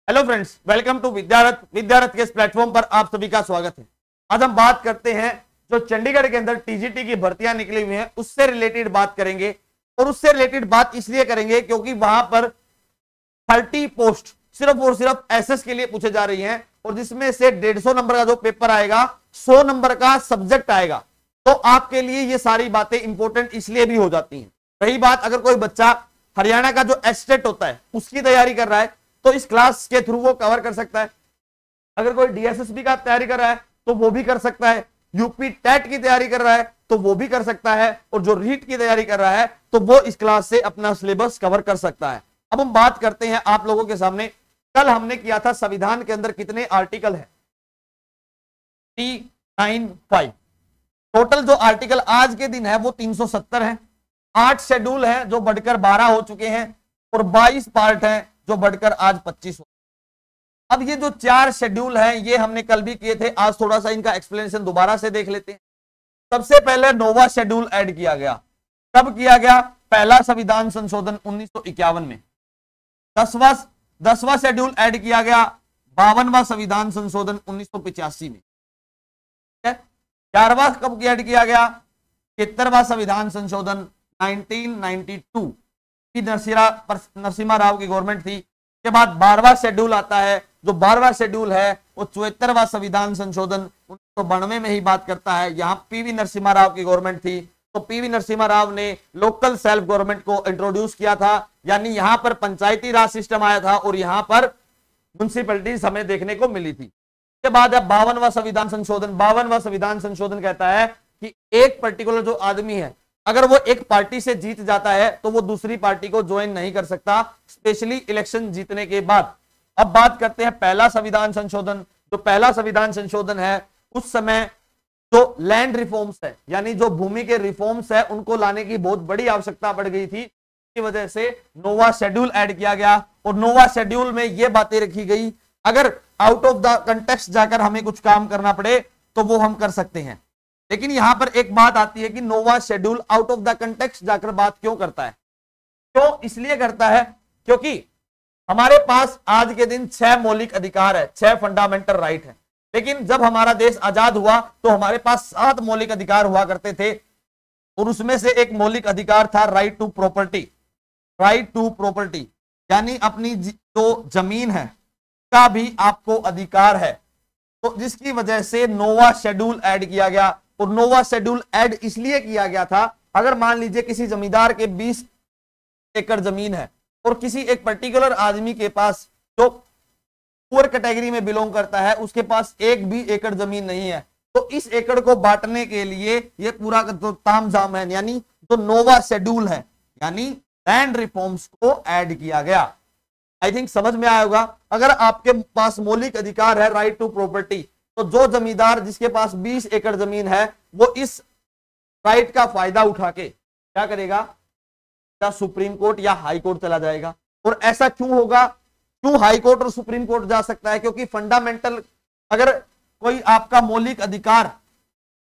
Hello friends, welcome to विद्यारथ के इस platform पर आप सभी का स्वागत है। आज हम बात करते हैं जो चंडीगढ़ के अंदर टीजीटी की भर्तियां निकली हुई हैं उससे रिलेटेड बात करेंगे। और उससे रिलेटेड बात इसलिए करेंगे क्योंकि वहां पर 30 पोस्ट सिर्फ और सिर्फ एसएस के लिए पूछे जा रही हैं और जिसमें से 150 नंबर का जो पेपर आएगा 100 नंबर का सब्जेक्ट आएगा। तो आपके लिए ये सारी बातें इंपॉर्टेंट इसलिए भी हो जाती हैं। रही बात, अगर कोई बच्चा हरियाणा का जो एस्टेट होता है उसकी तैयारी कर रहा है तो इस क्लास के थ्रू वो कवर कर सकता है। अगर कोई डीएसएसबी का तैयारी कर रहा है तो वो भी कर सकता है। यूपी टेट की तैयारी कर रहा है तो वो भी कर सकता है। और जो रीट की तैयारी कर रहा है तो वो इस क्लास से अपना सिलेबस कवर कर सकता है। अब हम बात करते हैं आप लोगों के सामने, कल हमने किया था संविधान के अंदर कितने आर्टिकल है, 395। टोटल जो आर्टिकल आज के दिन है वो 370 है। 8 शेड्यूल है जो बढ़कर 12 हो चुके हैं और 22 पार्ट है जो बढ़कर आज 25 हो। अब ये जो 4 शेड्यूल हैं ये हमने कल भी किए थे, आज थोड़ा सा इनका एक्सप्लेनेशन दोबारा से देख लेते हैं। सबसे पहले नोवा शेड्यूल ऐड किया गया। कब किया गया? पहला संविधान संशोधन 1951 में। 10वां शेड्यूल ऐड किया गया 52वां संविधान संशोधन 1985 में। 11वां कब ऐड किया गया? 73वां संविधान संशोधन 1992 की नरसिम्हा राव की गवर्नमेंट थी। के बाद 12वां शेड्यूल आता है। जो 12वां शेड्यूल है वो 74वां संविधान संशोधन 1992 में ही बात करता है। यहां पीवी नरसिम्हा राव की गवर्नमेंट थी तो पीवी नरसिम्हा राव ने लोकल सेल्फ गवर्नमेंट को इंट्रोड्यूस किया था, यानी यहां पर पंचायती राज सिस्टम आया था और यहां पर म्युनिसिपैलिटीज हमें देखने को मिली थी। के बाद अब 52वां संविधान संशोधन। 52वां संविधान संशोधन कहता है कि एक पर्टिकुलर जो आदमी है अगर वो एक पार्टी से जीत जाता है तो वो दूसरी पार्टी को ज्वाइन नहीं कर सकता, स्पेशली इलेक्शन जीतने के बाद। अब बात करते हैं पहला संविधान संशोधन। जो पहला संविधान संशोधन है उस समय जो लैंड रिफॉर्म्स है यानी जो भूमि के रिफॉर्म्स है उनको लाने की बहुत बड़ी आवश्यकता पड़ गई थी। इसकी वजह से नोवा शेड्यूल ऐड किया गया और नोवा शेड्यूल में ये बातें रखी गई, अगर आउट ऑफ द कंटेक्स्ट जाकर हमें कुछ काम करना पड़े तो वो हम कर सकते हैं। लेकिन यहां पर एक बात आती है कि नोवा schedule out of the context जाकर बात क्यों करता है? क्यों इसलिए करता है क्योंकि हमारे पास आज के दिन 6 मौलिक अधिकार है, 6 फंडामेंटल राइट है। लेकिन जब हमारा देश आजाद हुआ तो हमारे पास 7 मौलिक अधिकार हुआ करते थे और उसमें से एक मौलिक अधिकार था right to property. Right to property यानी अपनी जो जमीन है का भी आपको अधिकार है। तो जिसकी वजह से नोवा शेड्यूल ऐड किया गया। और नोवा शेड्यूल ऐड इसलिए किया गया था, अगर मान लीजिए किसी जमींदार के 20 एकड़ जमीन है और किसी एक पर्टिकुलर आदमी के पास जो पुअर कैटेगरी में बिलोंग करता है उसके पास एक भी एकड़ जमीन नहीं है, तो इस एकड़ को बांटने के लिए ये पूरा जो तामझाम है यानी जो नोवा शेड्यूल है यानी लैंड रिफॉर्म्स को ऐड किया गया। आई थिंक समझ में आया होगा। अगर आपके पास मौलिक अधिकार है राइट टू प्रॉपर्टी तो जो जमींदार जिसके पास 20 एकड़ जमीन है वो इस राइट का फायदा उठा के क्या करेगा? या सुप्रीम कोर्ट या हाई कोर्ट चला जाएगा। और ऐसा क्यों होगा? क्यों हाई कोर्ट और सुप्रीम कोर्ट जा सकता है? क्योंकि फंडामेंटल अगर कोई आपका मौलिक अधिकार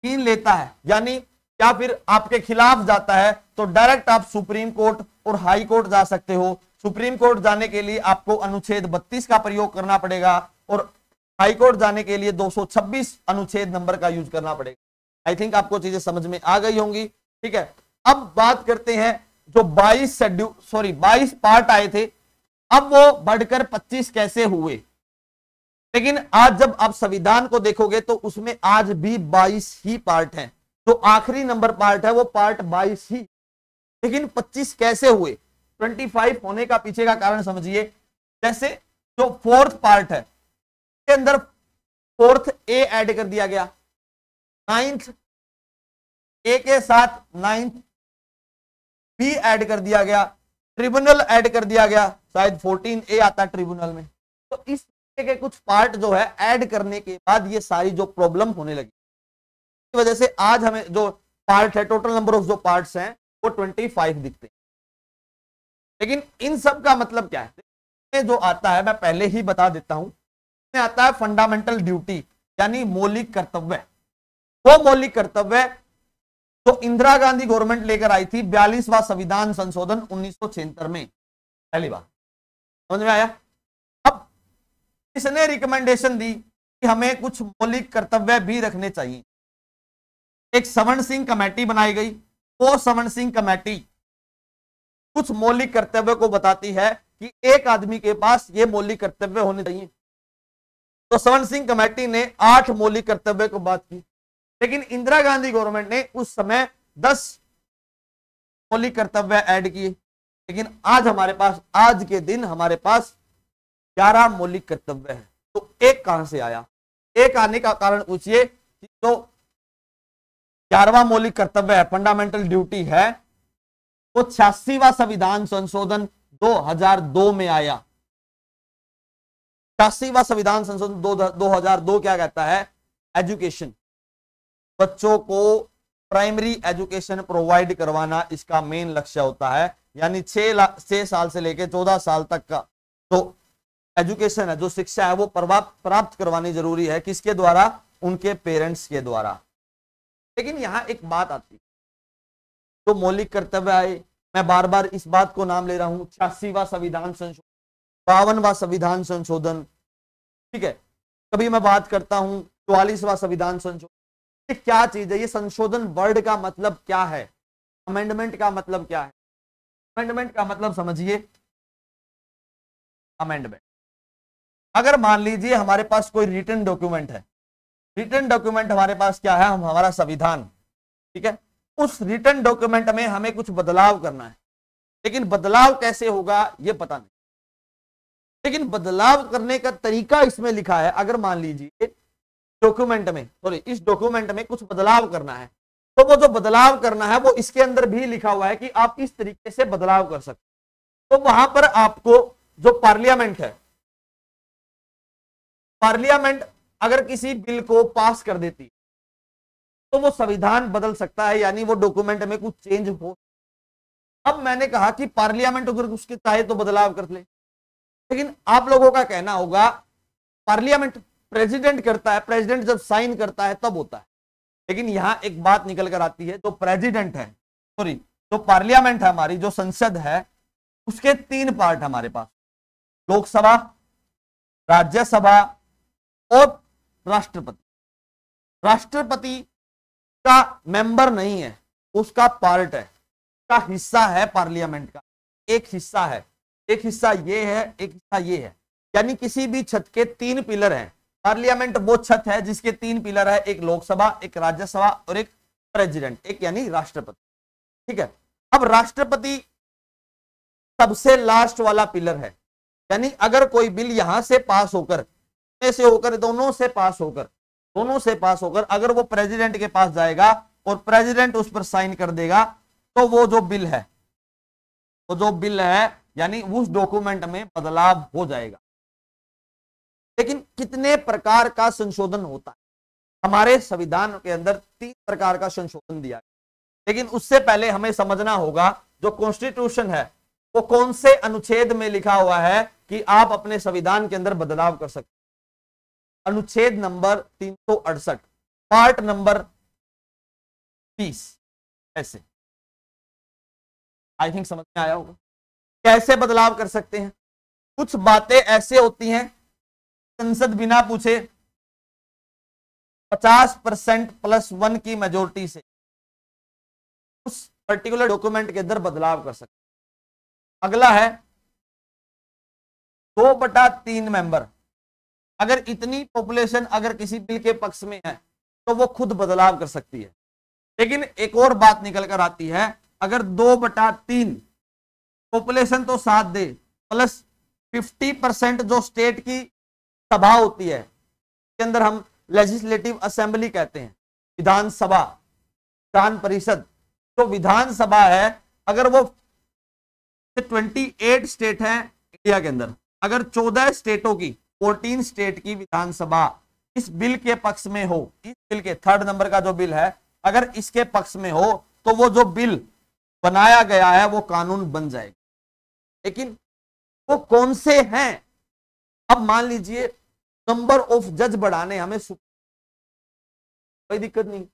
छीन लेता है यानी या फिर आपके खिलाफ जाता है तो डायरेक्ट आप सुप्रीम कोर्ट और हाई कोर्ट जा सकते हो। सुप्रीम कोर्ट जाने के लिए आपको अनुच्छेद 32 का प्रयोग करना पड़ेगा और हाई कोर्ट जाने के लिए 226 अनुच्छेद नंबर का यूज करना पड़ेगा। आई थिंक आपको चीजें समझ में आ गई होंगी। ठीक है, अब बात करते हैं जो 22 पार्ट आए थे अब वो बढ़कर 25 कैसे हुए। लेकिन आज जब आप संविधान को देखोगे तो उसमें आज भी 22 ही पार्ट हैं। जो आखिरी नंबर पार्ट है वो पार्ट 22 ही, लेकिन 25 कैसे हुए? 25 होने का पीछे का कारण समझिए। जैसे जो 4th पार्ट है के अंदर 4th ए ऐड कर दिया गया, 9th ए के साथ 9th बी ऐड कर दिया गया, ट्रिब्यूनल ऐड कर दिया गया, शायद 14 ए आता है ट्रिब्यूनल में। तो इस के कुछ पार्ट जो है ऐड करने के बाद ये सारी जो प्रॉब्लम होने लगी, इस वजह से आज हमें जो पार्ट है टोटल नंबर ऑफ जो पार्ट्स हैं वो 25 दिखते हैं। लेकिन इन सब का मतलब क्या है? जो आता है मैं पहले ही बता देता हूं, इसमें आता है फंडामेंटल ड्यूटी यानी मौलिक कर्तव्य। वो मौलिक कर्तव्य तो इंदिरा गांधी गवर्नमेंट लेकर आई थी 42वां संविधान संशोधन 1976 में, पहली बार। समझ में आया? अब इसने रिकमेंडेशन दी कि हमें कुछ मौलिक कर्तव्य भी रखने चाहिए। एक सवर्ण सिंह कमेटी बनाई गई। वो सवर्ण सिंह कमेटी कुछ मौलिक कर्तव्य को बताती है कि एक आदमी के पास ये मौलिक कर्तव्य होने चाहिए। तो सवर्ण सिंह कमेटी ने 8 मौलिक कर्तव्य को बात की, लेकिन इंदिरा गांधी गवर्नमेंट ने उस समय 10 मौलिक कर्तव्य ऐड किए। लेकिन आज के दिन हमारे पास 11 मौलिक कर्तव्य है। तो एक कहां से आया? एक आने का कारण पूछिए कि जो 11वां मौलिक कर्तव्य है, फंडामेंटल ड्यूटी है, वो 86वां संविधान संशोधन 2002 में आया। 86वां संविधान संशोधन 2002 क्या कहता है? एजुकेशन, बच्चों को प्राइमरी एजुकेशन प्रोवाइड करवाना इसका मेन लक्ष्य होता है। यानी 6 साल से लेकर 14 साल तक का जो एजुकेशन है, जो शिक्षा है, वो प्राप्त करवानी जरूरी है। किसके द्वारा? उनके पेरेंट्स के द्वारा। लेकिन यहां एक बात आती है, तो मौलिक कर्तव्य आए, मैं बार बार इस बात को नाम ले रहा हूं, 86वां संविधान संशोधन, 52वां संविधान संशोधन, ठीक है। कभी मैं बात करता हूं 44वां संविधान संशोधन। ये क्या चीज है? ये संशोधन वर्ड का मतलब क्या है? अमेंडमेंट का मतलब क्या है? अमेंडमेंट का मतलब समझिए, अमेंडमेंट। अगर मान लीजिए हमारे पास कोई रिटन डॉक्यूमेंट है, रिटन डॉक्यूमेंट हमारे पास क्या है? हमारा संविधान, ठीक है। उस रिटन डॉक्यूमेंट में हमें कुछ बदलाव करना है, लेकिन बदलाव कैसे होगा ये पता नहीं। लेकिन बदलाव करने का तरीका इसमें लिखा है। अगर मान लीजिए डॉक्यूमेंट में, इस डॉक्यूमेंट में कुछ बदलाव करना है, तो वो जो बदलाव करना है वो इसके अंदर भी लिखा हुआ है कि आप इस तरीके से बदलाव कर सकते। तो वहां पर आपको जो पार्लियामेंट है, पार्लियामेंट अगर किसी बिल को पास कर देती तो वो संविधान बदल सकता है, यानी वो डॉक्यूमेंट में कुछ चेंज हो। अब मैंने कहा कि पार्लियामेंट अगर उसके चाहे तो बदलाव कर ले, लेकिन आप लोगों का कहना होगा पार्लियामेंट प्रेसिडेंट करता है, प्रेसिडेंट जब साइन करता है तब होता है। लेकिन यहां एक बात निकल कर आती है, जो प्रेसिडेंट है, जो पार्लियामेंट है, हमारी जो संसद है, उसके 3 पार्ट हमारे पास, लोकसभा, राज्यसभा और राष्ट्रपति। राष्ट्रपति का मेंबर नहीं है, उसका पार्ट है, का हिस्सा है पार्लियामेंट का। एक हिस्सा है, एक हिस्सा ये है, एक हिस्सा ये है। यानी किसी भी छत के 3 पिलर हैं। पार्लियामेंट वो छत है जिसके 3 पिलर है, एक लोकसभा, एक राज्यसभा और एक प्रेसिडेंट, एक यानी राष्ट्रपति, ठीक है। अब राष्ट्रपति सबसे लास्ट वाला पिलर है। यानी अगर कोई बिल यहां से पास होकर, दोनों से पास होकर अगर वो प्रेसिडेंट के पास जाएगा और प्रेसिडेंट उस पर साइन कर देगा, तो वो जो बिल है यानी उस डॉक्यूमेंट में बदलाव हो जाएगा। लेकिन कितने प्रकार का संशोधन होता है? हमारे संविधान के अंदर 3 प्रकार का संशोधन दिया है। लेकिन उससे पहले हमें समझना होगा जो कॉन्स्टिट्यूशन है वो कौन से अनुच्छेद में लिखा हुआ है कि आप अपने संविधान के अंदर बदलाव कर सकते। अनुच्छेद नंबर 368, पार्ट नंबर 20। ऐसे आई थिंक समझ में आया होगा कैसे बदलाव कर सकते हैं। कुछ बातें ऐसे होती हैं, संसद बिना पूछे 50% +1 की मेजोरिटी से उस पर्टिकुलर डॉक्यूमेंट के अंदर बदलाव कर सकते। अगला है 2/3 मेंबर। अगर इतनी पॉपुलेशन अगर किसी बिल के पक्ष में है तो वो खुद बदलाव कर सकती है। लेकिन एक और बात निकल कर आती है, अगर 2/3 पॉपुलेशन तो साथ दे प्लस 50% जो स्टेट की सभा होती है, के अंदर हम लेजिस्लेटिव असेंबली कहते हैं, विधानसभा, विधान परिषद। तो विधानसभा है, अगर वो 28 स्टेट है इंडिया के अंदर, अगर 14 स्टेटों की 14 स्टेट की विधानसभा इस बिल के पक्ष में हो, इस बिल के 3rd नंबर का जो बिल है अगर इसके पक्ष में हो, तो वो जो बिल बनाया गया है वो कानून बन जाएगा। लेकिन वो कौन से हैं? अब मान लीजिए नंबर ऑफ जज बढ़ाने, हमें कोई दिक्कत नहीं,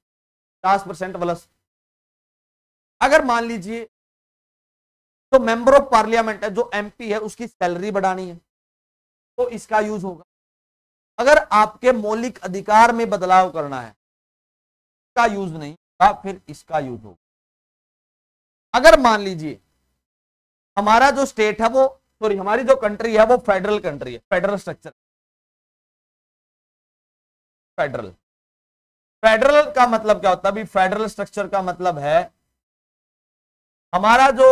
50% प्लस। अगर मान लीजिए तो मेंबर ऑफ पार्लियामेंट है, जो MP है, उसकी सैलरी बढ़ानी है, तो इसका यूज होगा। अगर आपके मौलिक अधिकार में बदलाव करना है, इसका यूज नहीं होगा, फिर इसका यूज होगा। अगर मान लीजिए हमारा जो स्टेट है वो, सॉरी हमारी जो कंट्री है वो फेडरल कंट्री है, फेडरल स्ट्रक्चर, फेडरल, फेडरल का मतलब क्या होता है? अभी फेडरल स्ट्रक्चर का मतलब है हमारा जो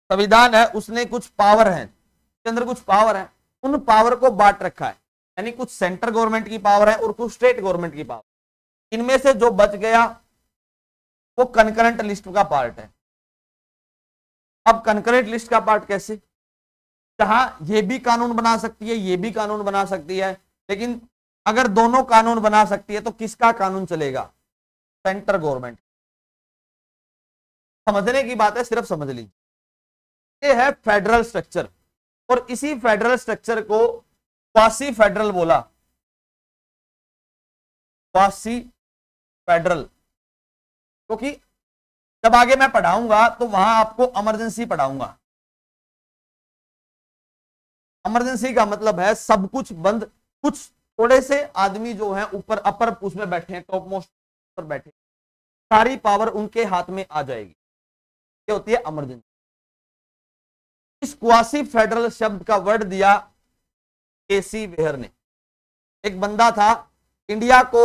संविधान है उसने कुछ पावर है, उसके अंदर कुछ पावर है, उन पावर को बांट रखा है, यानी कुछ सेंट्रल गवर्नमेंट की पावर है और कुछ स्टेट गवर्नमेंट की पावर। इनमें से जो बच गया वो कंकरेंट लिस्ट का पार्ट है। अब कंकरेंट लिस्ट का पार्ट कैसे? जहां ये भी कानून बना सकती है, ये भी कानून बना सकती है, लेकिन अगर दोनों कानून बना सकती है तो किसका कानून चलेगा? Central government. समझने की बात है, सिर्फ समझ लीजिए। ये है फेडरल स्ट्रक्चर, और इसी फेडरल स्ट्रक्चर को क्वासी फेडरल बोला, क्वासी फेडरल, क्योंकि जब आगे मैं पढ़ाऊंगा तो वहां आपको इमरजेंसी पढ़ाऊंगा। इमरजेंसी का मतलब है सब कुछ बंद, कुछ थोड़े से आदमी जो हैं ऊपर अपर उसमें बैठे हैं, टॉप मोस्ट पर बैठे, सारी पावर उनके हाथ में आ जाएगी, ये होती है इमरजेंसी। इस क्वासी फेडरल शब्द का वर्ड दिया केसी वेयर ने। एक बंदा था, इंडिया को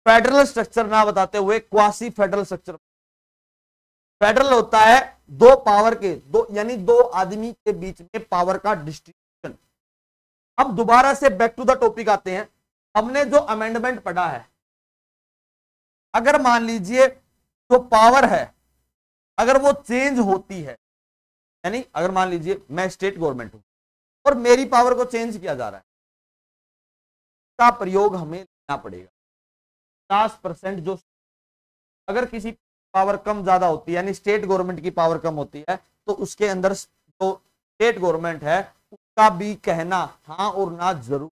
फेडरल स्ट्रक्चर ना बताते हुए क्वासी फेडरल स्ट्रक्चर। फेडरल होता है दो पावर के, दो यानी दो आदमी के बीच में पावर का डिस्ट्रीब्यूशन। अब दोबारा से बैक टू द टॉपिक आते हैं। हमने जो अमेंडमेंट पढ़ा है, अगर मान लीजिए जो पावर है अगर वो चेंज होती है, यानी अगर मान लीजिए मैं स्टेट गवर्नमेंट हूं और मेरी पावर को चेंज किया जा रहा है, का प्रयोग हमें लेना पड़ेगा। 50% जो, अगर किसी पावर कम ज्यादा होती है, यानी स्टेट गवर्नमेंट की पावर कम होती है, तो उसके अंदर जो स्टेट गवर्नमेंट है उसका भी कहना हाँ और ना जरूर।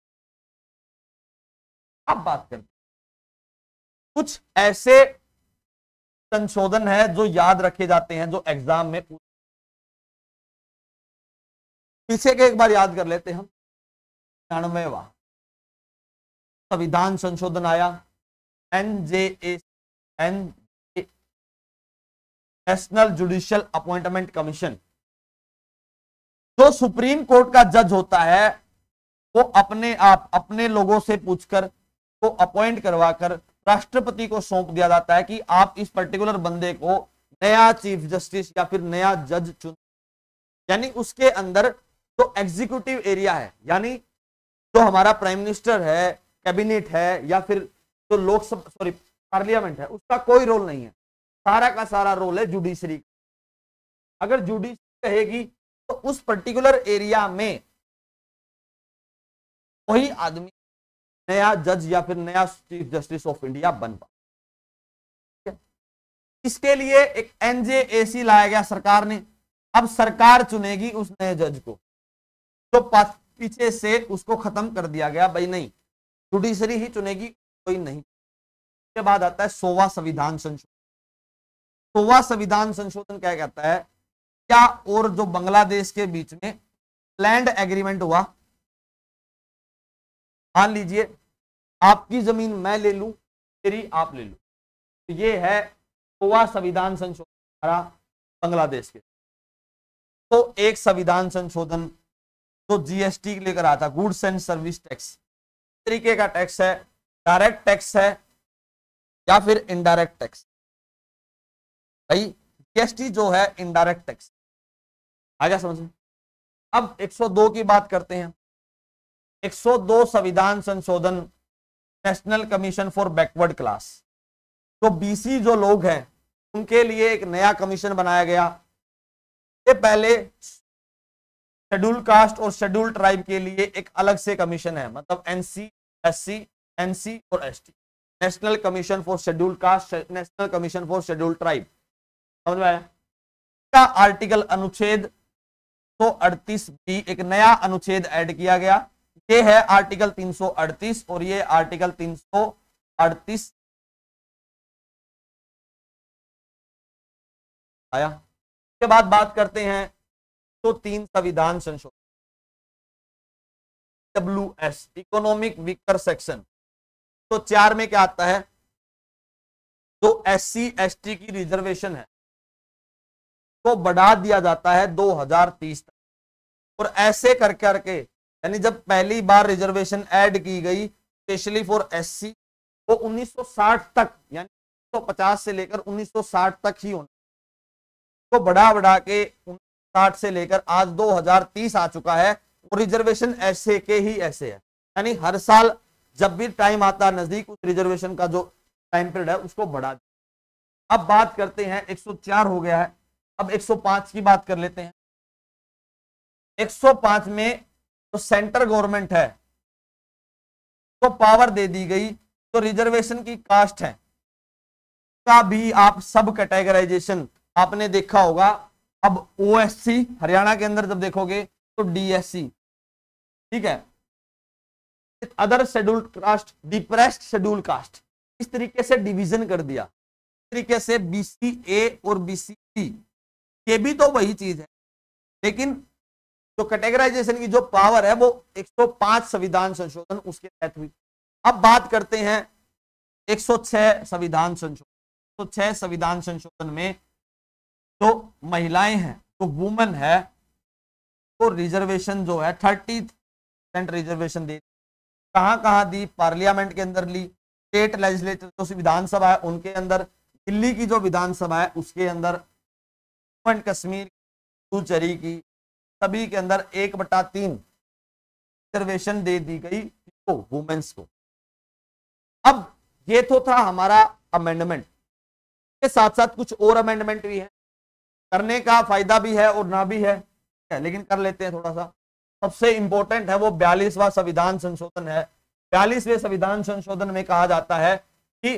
अब बात करते हैं, कुछ ऐसे संशोधन है जो याद रखे जाते हैं, जो एग्जाम में पीछे के एक बार याद कर लेते हैं हम। 99वां संविधान संशोधन आया, NJA, national judicial appointment commission. जो सुप्रीम कोर्ट का जज होता है वो अपने आप अपने लोगों से पूछकर को अपॉइंट करवाकर राष्ट्रपति को सौंप दिया जाता है कि आप इस पर्टिकुलर बंदे को नया चीफ जस्टिस या फिर नया जज चुन, यानी उसके अंदर जो एग्जीक्यूटिव एरिया है, यानी जो हमारा प्राइम मिनिस्टर है, कैबिनेट है, या फिर जो लोकसभा सॉरी पार्लियामेंट है, उसका कोई रोल नहीं है। सारा का सारा रोल है जुडिशरी। अगर जुडिशरी कहेगी तो उस पर्टिकुलर एरिया में वही आदमी नया जज या फिर नया चीफ जस्टिस ऑफ इंडिया बन पाए। इसके लिए एक NJAC लाया गया सरकार ने। अब सरकार चुनेगी उस नए जज को, तो पीछे से उसको खत्म कर दिया गया, भाई नहीं जुडिशरी ही चुनेगी, कोई नहीं। उसके बाद आता है 100वां संविधान संशोधन। 100वां संविधान संशोधन क्या कहता है? क्या और जो बांग्लादेश के बीच में लैंड एग्रीमेंट हुआ, मान लीजिए आपकी जमीन मैं ले लूं, तेरी आप ले लो, तो ये है 100वां संविधान संशोधन हमारा बांग्लादेश के। तो एक संविधान संशोधन जो GST लेकर आता, गुड्स एंड सर्विस टैक्स, तरीके का टैक्स है, डायरेक्ट टैक्स है या फिर इनडायरेक्ट टैक्स। भाई GST जो है इनडायरेक्ट टैक्स, आ गया समझ में? अब 102 की बात करते हैं। 102 संविधान संशोधन, national commission for backward class. तो BC जो लोग हैं उनके लिए एक नया कमीशन बनाया गया। ये पहले शेड्यूल कास्ट और शेड्यूल ट्राइब के लिए एक अलग से कमीशन है, मतलब NC, SC, NC और ST। National commission for schedule caste, national commission for schedule tribe, समझ में आया? का आर्टिकल अनुच्छेद 338 भी एक नया अनुच्छेद ऐड किया गया। ये है आर्टिकल 338 और ये आर्टिकल 338 आया। के बाद बात करते हैं तो 3 संविधान संशोधन। IWS, economic weaker section. तो 4 में क्या आता है, जो SC ST की रिजर्वेशन है तो बढ़ा दिया जाता है 2030 तक। और ऐसे कर करके, यानी जब पहली बार रिजर्वेशन ऐड की गई स्पेशली फॉर SC, वो 1960 तक, यानी 1950 से लेकर 1960 तक ही होना, तो बढ़ा बढ़ा के 1960 से लेकर आज 2030 आ चुका है। और रिजर्वेशन ऐसे के ही ऐसे है, यानी हर साल जब भी टाइम आता नजदीक, उस रिजर्वेशन का जो टाइम पीरियड है उसको बढ़ा दिया। अब बात करते हैं, 104 हो गया है, अब 105 की बात कर लेते हैं। 105 में तो सेंट्रल गवर्नमेंट है तो पावर दे दी गई, तो रिजर्वेशन की कास्ट है का भी आप सब कैटेगराइजेशन आपने देखा होगा। अब OSC हरियाणा के अंदर जब देखोगे तो DSC, ठीक है, other scheduled caste, depressed schedule caste, इस तरीके से डिवीजन कर दिया। इस तरीके से BCA और BCC ये भी तो वही चीज है, लेकिन तो कैटेगराइजेशन की जो पावर है वो 105 संविधान संशोधन उसके तहत हुई। अब बात करते हैं 106 संविधान संशोधन। तो 6 संविधान संशोधन में जो महिलाएं हैं, तो वुमेन है, तो रिजर्वेशन जो है 30% रिजर्वेशन दे। कहां कहां दी, पार्लियामेंट के अंदर ली, स्टेट लेजिस्लेचर जो विधानसभा है उनके अंदर, दिल्ली की जो विधानसभा है उसके अंदर, जम्मू एंड कश्मीर, पुडुचेरी की, सभी के अंदर 1/3 रिजर्वेशन दे दी गई तो वुमेन्स को। अब ये तो था हमारा अमेंडमेंट, के साथ साथ कुछ और अमेंडमेंट भी है, करने का फायदा भी है और ना भी है, लेकिन कर लेते हैं थोड़ा सा। सबसे इंपॉर्टेंट है वो 42वां संविधान संशोधन है। 42वें संविधान संशोधन में कहा जाता है कि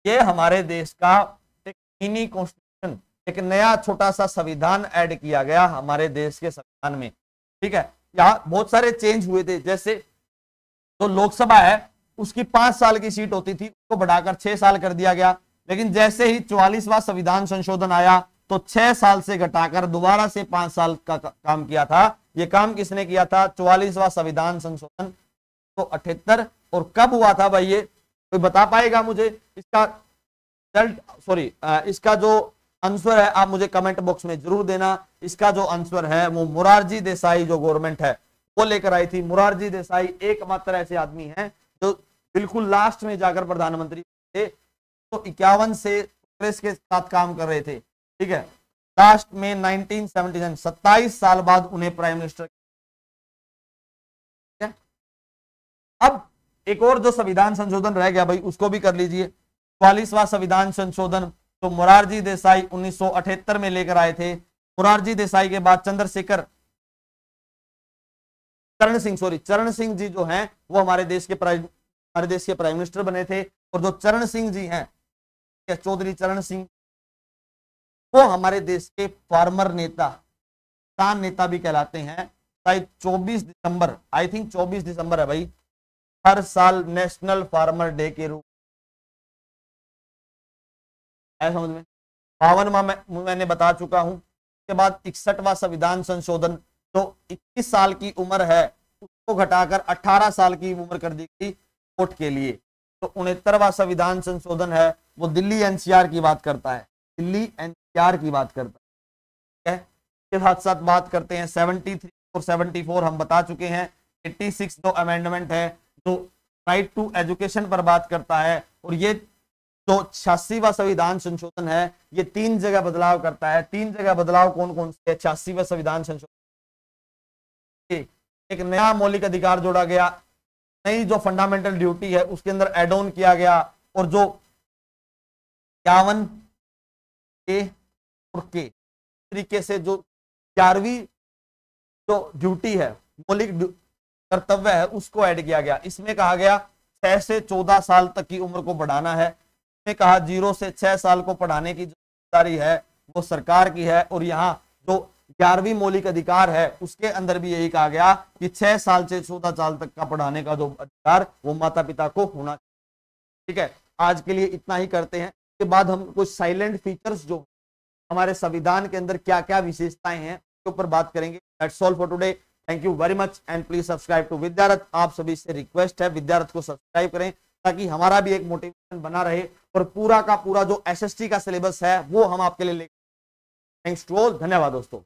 ये हमारे देश का एक मिनी कॉन्स्टिट्यूशन, एक नया छोटा सा संविधान ऐड किया गया हमारे देश के संविधान में, ठीक है। यहाँ बहुत सारे चेंज हुए थे, जैसे तो लोकसभा है उसकी 5 साल की सीट होती थी, उसको बढ़ाकर 6 साल कर दिया गया। लेकिन जैसे ही 44वां संविधान संशोधन आया तो 6 साल से घटाकर दोबारा से 5 साल का काम किया था। ये काम किसने किया था? 44वां संविधान संशोधन तो 78। और कब हुआ था भाई? ये कोई बता पाएगा मुझे? इसका इसका जो आंसर है आप मुझे कमेंट बॉक्स में जरूर देना। इसका जो आंसर है वो मोरारजी देसाई जो गवर्नमेंट है वो लेकर आई थी। मोरारजी देसाई एकमात्र ऐसे आदमी हैं जो बिल्कुल लास्ट में जाकर प्रधानमंत्री थे, तो 51 से कांग्रेस के साथ काम कर रहे थे, ठीक है। लास्ट में 1979 27 साल बाद उन्हें प्राइम मिनिस्टर। अब एक और जो संविधान संशोधन रह गया भाई उसको भी कर लीजिए। 44वां संविधान संशोधन तो मोरारजी देसाई 1978 में लेकर आए थे। मोरारजी देसाई के बाद चरण सिंह जी जो हैं वो हमारे देश के प्राइम मिनिस्टर बने थे। और जो चरण सिंह जी हैं, चौधरी चरण सिंह, वो हमारे देश के फार्मर नेता, किसान नेता भी कहलाते हैं। शायद 24 दिसंबर, आई थिंक 24 दिसंबर है भाई, हर साल नेशनल फार्मर डे के रूप है, समझ में। 52वां मैंने बता चुका हूं। उसके बाद 61वां संविधान संशोधन जो 21 साल की उम्र है उसको घटाकर 18 साल की उम्र कर दी गई वोट के लिए। तो 69वां संविधान संशोधन है वो दिल्ली एनसीआर की बात करता है, दिल्ली एनसीआर की बात करता है। इसके साथ साथ बात करते हैं 73 और 74 हम बता चुके हैं। 86 जो अमेंडमेंट है जो राइट टू एजुकेशन पर बात करता है। और ये जो 86वां संविधान संशोधन है ये 3 जगह बदलाव करता है। 3 जगह बदलाव कौन कौन से? 86वां संविधान संशोधन, एक नया मौलिक अधिकार जोड़ा गया, नई जो फंडामेंटल ड्यूटी है उसके अंदर एड ऑन किया गया। और जो 51 ए और के तरीके से जो 11वीं जो ड्यूटी है, मौलिक कर्तव्य है, उसको ऐड किया गया। इसमें कहा गया 6 से 14 साल तक की उम्र को बढ़ाना है। इसमें कहा 0 से 6 साल को पढ़ाने की जिम्मेदारी है वो सरकार की है। और यहाँ जो 11वीं मौलिक अधिकार है उसके अंदर भी यही कहा गया कि 6 साल से 14 साल तक का पढ़ाने का जो अधिकार वो माता पिता को होना चाहिए, ठीक है। आज के लिए इतना ही करते हैं। इसके बाद हम कुछ साइलेंट फीचर्स जो हमारे संविधान के अंदर क्या क्या विशेषताएं हैं उसके ऊपर बात करेंगे। That's all for today. Thank you very much and please subscribe to Vidyarath. आप सभी से रिक्वेस्ट है विद्यारथ को सब्सक्राइब करें ताकि हमारा भी एक मोटिवेशन बना रहे और पूरा का पूरा जो एसएसटी का सिलेबस है वो हम आपके लिए लेकर। थैंक्स टू ऑल, धन्यवाद दोस्तों।